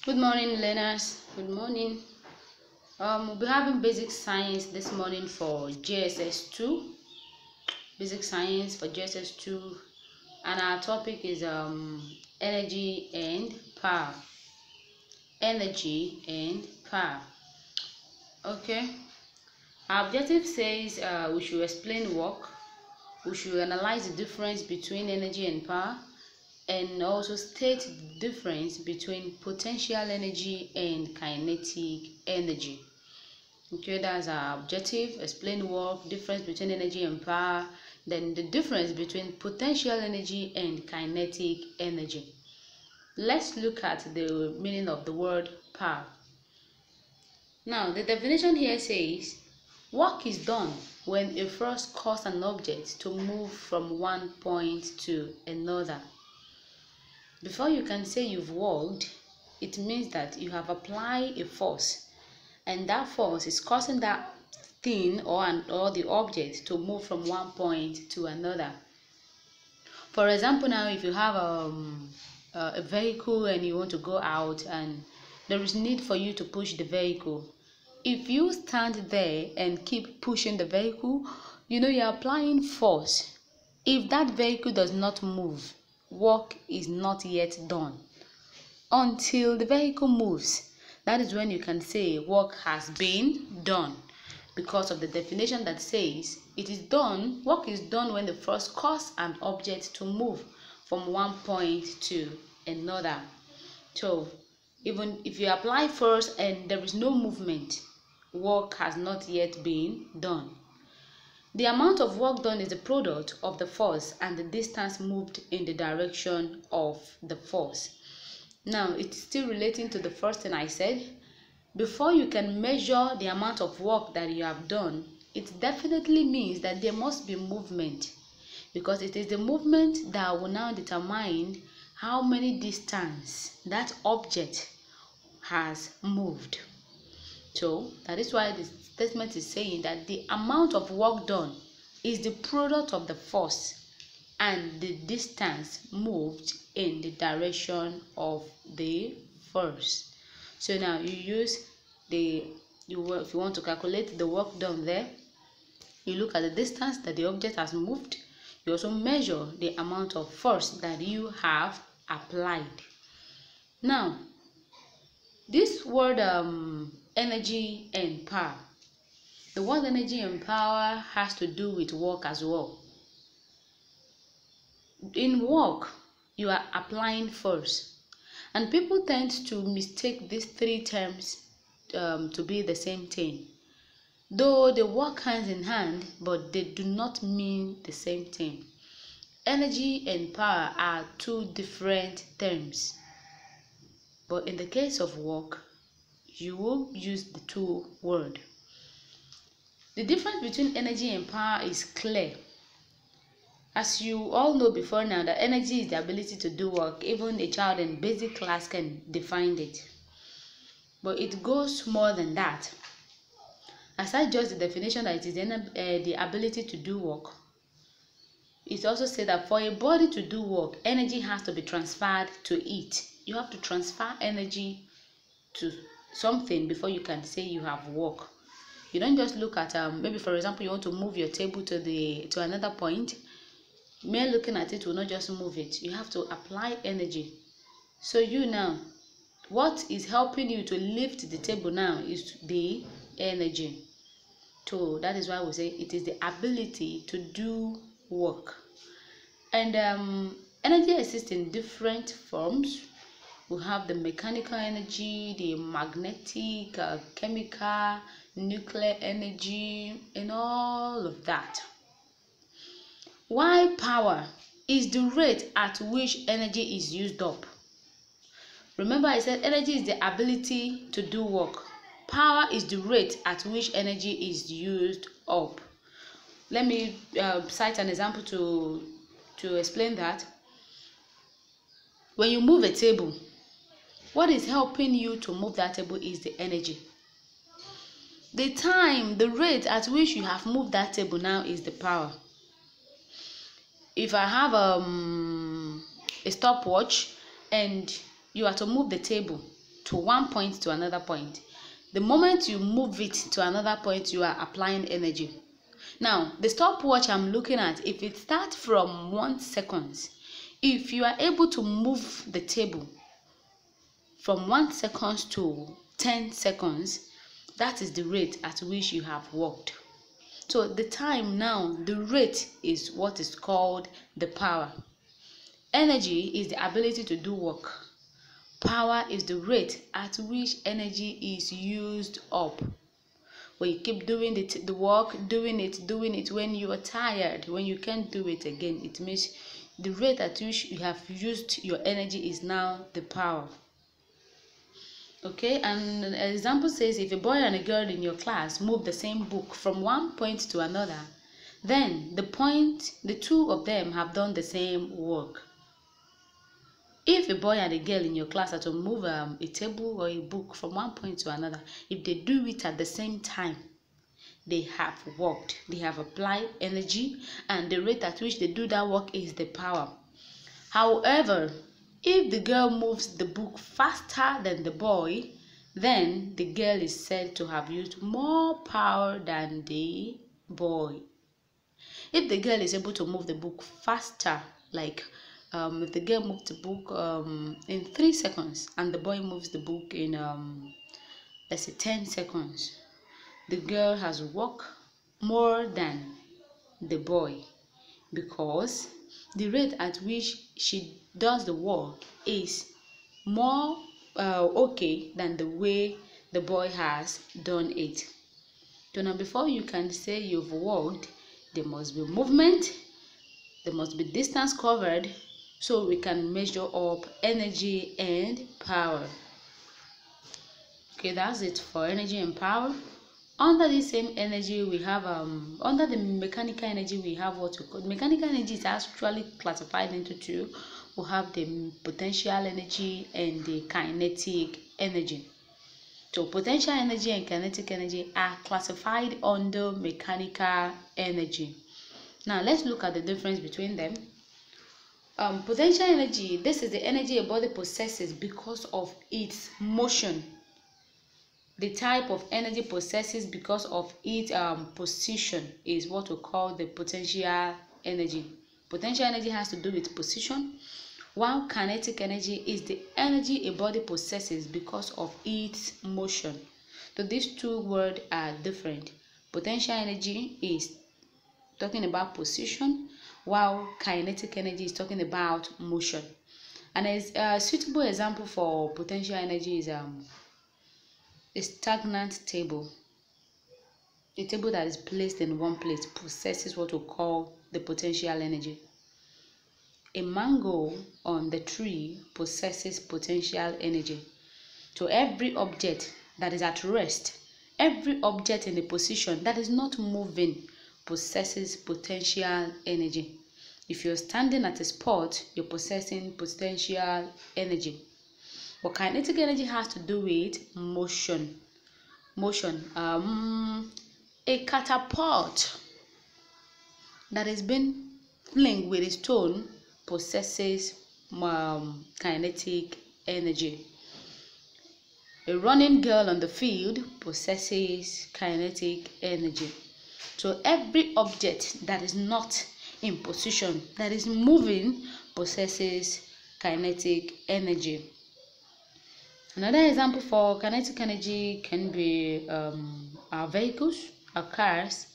Good morning, learners. Good morning. We'll be having basic science this morning for JSS 2. Basic science for JSS 2, and our topic is energy and power. Energy and power. Okay. Our objective says we should explain work. We should analyze the difference between energy and power, and also state the difference between potential energy and kinetic energy. Okay, that's our objective. Explain work, difference between energy and power, then the difference between potential energy and kinetic energy. Let's look at the meaning of the word power. Now, the definition here says, work is done when a force causes an object to move from one point to another. Before you can say you've worked, it means that you have applied a force, and that force is causing that thing or the object to move from one point to another. For example, now if you have a vehicle and you want to go out and there is need for you to push the vehicle, if you stand there and keep pushing the vehicle, you're applying force. If that vehicle does not move, work is not yet done. Until the vehicle moves, that is when you can say work has been done, because of the definition that says it is done. Work is done when the force causes an object to move from one point to another. So even if you apply force and there is no movement, work has not yet been done. The amount of work done is the product of the force and the distance moved in the direction of the force. Now, it's still relating to the first thing I said. Before you can measure the amount of work that you have done, it definitely means that there must be movement, because it is the movement that will now determine how many distance that object has moved. So that is why the statement is saying that the amount of work done is the product of the force and the distance moved in the direction of the force. So now you use if you want to calculate the work done there, you look at the distance that the object has moved. You also measure the amount of force that you have applied. Now, this word energy and power, the word energy and power has to do with work as well. In work, you are applying force, and people tend to mistake these three terms to be the same thing, though they work hand in hand, but they do not mean the same thing. Energy and power are two different terms, but in the case of work, you will use the two words. The difference between energy and power is clear. As you all know before now, that energy is the ability to do work. Even a child in basic class can define it. But it goes more than that. Aside just the definition that it is the ability to do work, it also said that for a body to do work, energy has to be transferred to it. You have to transfer energy to something before you can say you have work. You don't just look at maybe for example you want to move your table to another point. Mere looking at it will not just move it. You have to apply energy. So you now, what is helping you to lift the table now is the energy. So that is why we say it is the ability to do work. And energy exists in different forms. We have the mechanical energy, the magnetic, chemical, nuclear energy, and all of that. While power is the rate at which energy is used up. Remember, I said energy is the ability to do work. Power is the rate at which energy is used up. Let me cite an example to explain that. When you move a table, what is helping you to move that table is the energy. The time, the rate at which you have moved that table now is the power. If I have a stopwatch and you are to move the table to one point to another point. The moment you move it to another point, you are applying energy. Now, the stopwatch I'm looking at, if it starts from 1 second, if you are able to move the table from 1 second to 10 seconds, that is the rate at which you have worked. So the time now, the rate is what is called the power. Energy is the ability to do work. Power is the rate at which energy is used up. When you keep doing the work, doing it, when you are tired, when you can't do it again, it means the rate at which you have used your energy is now the power. Okay, and an example says if a boy and a girl in your class move the same book from one point to another, then the two of them have done the same work. If a boy and a girl in your class are to move a table or a book from one point to another, if they do it at the same time, they have worked, they have applied energy, and the rate at which they do that work is the power. However, if the girl moves the book faster than the boy, then the girl is said to have used more power than the boy. If the girl is able to move the book faster, like if the girl moves the book in 3 seconds and the boy moves the book in let's say 10 seconds, the girl has worked more than the boy, because the rate at which she does the work is more okay than the way the boy has done it. So now, before you can say you've worked, there must be movement, there must be distance covered, so we can measure up energy and power. Okay, that's it for energy and power. Under the same energy, we have under the mechanical energy, we have what we call mechanical energy. Is actually classified into two. We have the potential energy and the kinetic energy. So potential energy and kinetic energy are classified under mechanical energy. Now let's look at the difference between them. Potential energy, this is the energy a body possesses because of its motion. The type of energy possesses because of its position is what we call the potential energy. Potential energy has to do with position, while kinetic energy is the energy a body possesses because of its motion. So these two words are different. Potential energy is talking about position, while kinetic energy is talking about motion. And a suitable example for potential energy is a stagnant table. A table that is placed in one place possesses what we call the potential energy. A mango on the tree possesses potential energy. So every object that is at rest, every object in a position that is not moving possesses potential energy. If you're standing at a spot, you're possessing potential energy. But kinetic energy has to do with motion. A catapult that has been flinged with a stone possesses kinetic energy. A running girl on the field possesses kinetic energy. So every object that is not in position, that is moving, possesses kinetic energy. Another example for kinetic energy can be our vehicles, our cars.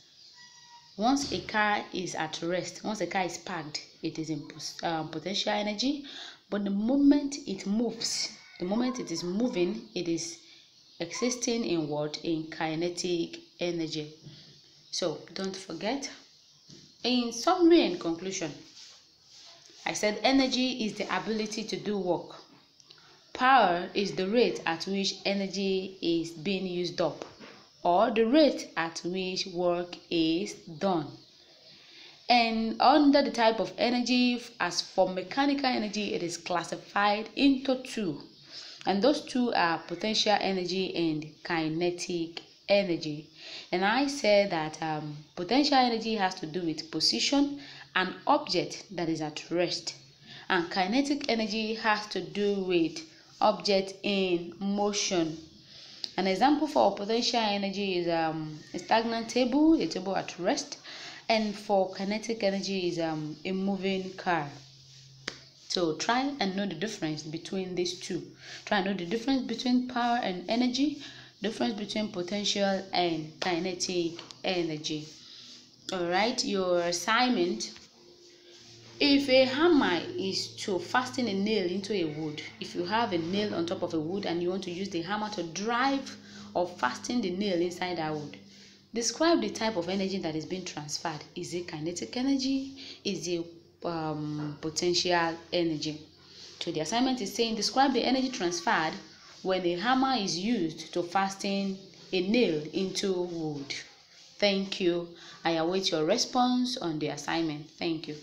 Once a car is at rest, once a car is parked, it is in potential energy. But the moment it moves, the moment it is moving, it is existing in what? In kinetic energy. So don't forget. In summary and conclusion, I said energy is the ability to do work. Power is the rate at which energy is being used up, or the rate at which work is done. And under the type of energy, as for mechanical energy, it is classified into two. And those two are potential energy and kinetic energy. And I said that potential energy has to do with position, an object that is at rest. And kinetic energy has to do with object in motion. An example for potential energy is a stagnant table, a table at rest, and for kinetic energy is a moving car. So try and know the difference between these two. Try and know the difference between power and energy, difference between potential and kinetic energy. All right, your assignment. If a hammer is to fasten a nail into a wood, if you have a nail on top of a wood and you want to use the hammer to drive or fasten the nail inside that wood, describe the type of energy that is being transferred. Is it kinetic energy? Is it potential energy? So the assignment is saying describe the energy transferred when a hammer is used to fasten a nail into wood. Thank you. I await your response on the assignment. Thank you.